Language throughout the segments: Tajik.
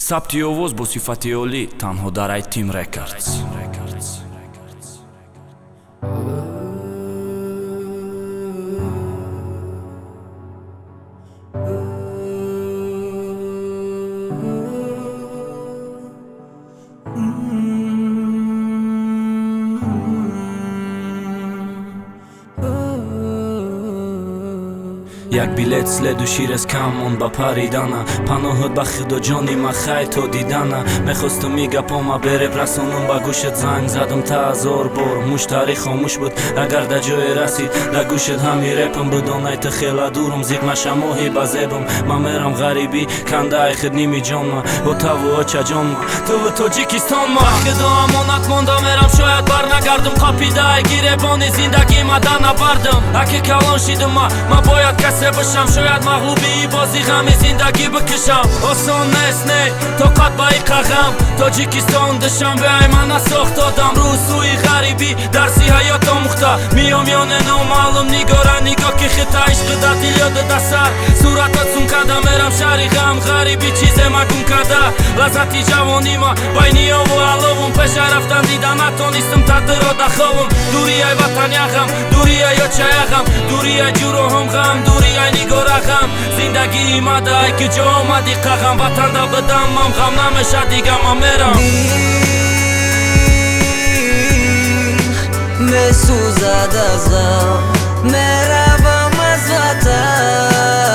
Sapti ovoz bo sifati oli tanho dar ai Team Records. یک بلیت سلدو شیرز کمون با پریدانا پناهت با خدا جانی ما خیلی تو دیدانا میخواستم میگپاما بره برسونم با گوشت زنگ زدم تا 1000 بار مشتری خاموش بود اگر در جای رسید در گوشت همی رپم بدونای تو خیلی دورم زیگ مشماهی بزیبم من میرم غریبی کنده ای خد نیمی جان ما و تو و چه جان ما تو و تاجیکستان ما خدا امانت مانده میرم شاید برنگردم قاپیده ای گیره بانی زندگی ما در نبردم اگه کلان شیدم ما باید کسی بشم شاید مغلوبی بازی غمی زندگی بکشم آسان نیست نه طاقت با ای قغم تاجیکستان دشم به ای من نساخت دادم رو سوی غریبی درسی حیات آموخته میام یانه نامعلوم نگاره نگاه که خطا عشق در دل یاد دستر صورتت سون کده میرم شهری غم غریبی چیز مگون کده لذتی جوانی ما بینی و علاوم پشه رفتم دیدن نتانیستم تدر را دخوام دوری ای وطن یغم دوری ای چه یغم دوری ای جورو هم غم دوری ای نگاره غم زندگی مده ای که جا آمدی قغم وطن دا بدم من غم نمیشه دیگه من میرم میسوزد از غم میروم از وطن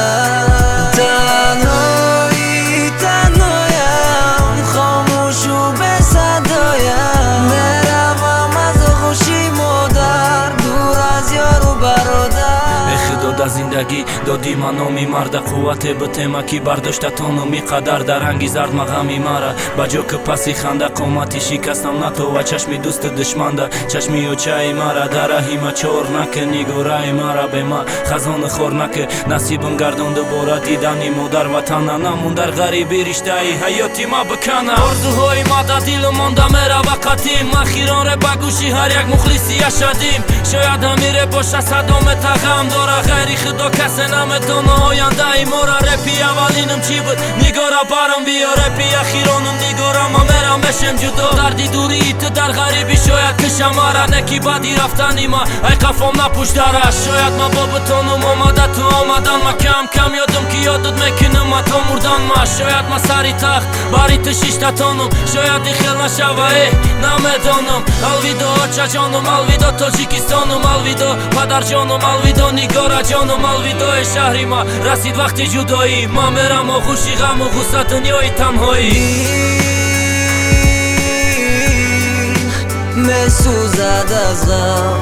تنهایی تنهایم خاموش و به صدایم میروم از خوشی مادر دور از یار و برادر خدا زندگی دادی من نامی مرد قوت به تمکی برداشت تانمی قدر در انگیزرد مغمی مرا بجا که پسی خنده قامتی شکستم نتو و چشمی دوست دشمن ده چشمی و چای مرا در رحیمه چور نکه نگورای مرا به ما خزان خور نکه نصیبم گردان دوباره دیدنی مادر وطن نمون در غریبی رشته ای حیاتی ما بکنه آرزوهای ما در دل مانده میره و قدیم ما خیران ره بگوشی هر یک مخلصی شدیم شاید همیره باشه صدام تغم داره غیری خدا کسی نمیتونه آینده ای ما را رپی اولینم چی بود نگاره برم بیا رپی اخیرانم نگاره ما میرم بشم جدا دردی دوری تو در غریبی شاید کشم مرا نکی بدی رفتنی ما ای قفام نپوش درش شاید ما با بتانم آمده تو آمدن ما کم کم یادم که یادت میکنم ما تا مردن ما شاید ما سری تخت باری تو شیشتتانم شاید این خیل نشوه نمیدانم الویدا چه جانم الویدا تاجیکستانم الویدا پدر جانم الویدا نگاره جانم الویدای شهری ما رسید وقتی جدایی ما میرم و خوشی غم و غصه دنیای تنهایی میسوزد از غم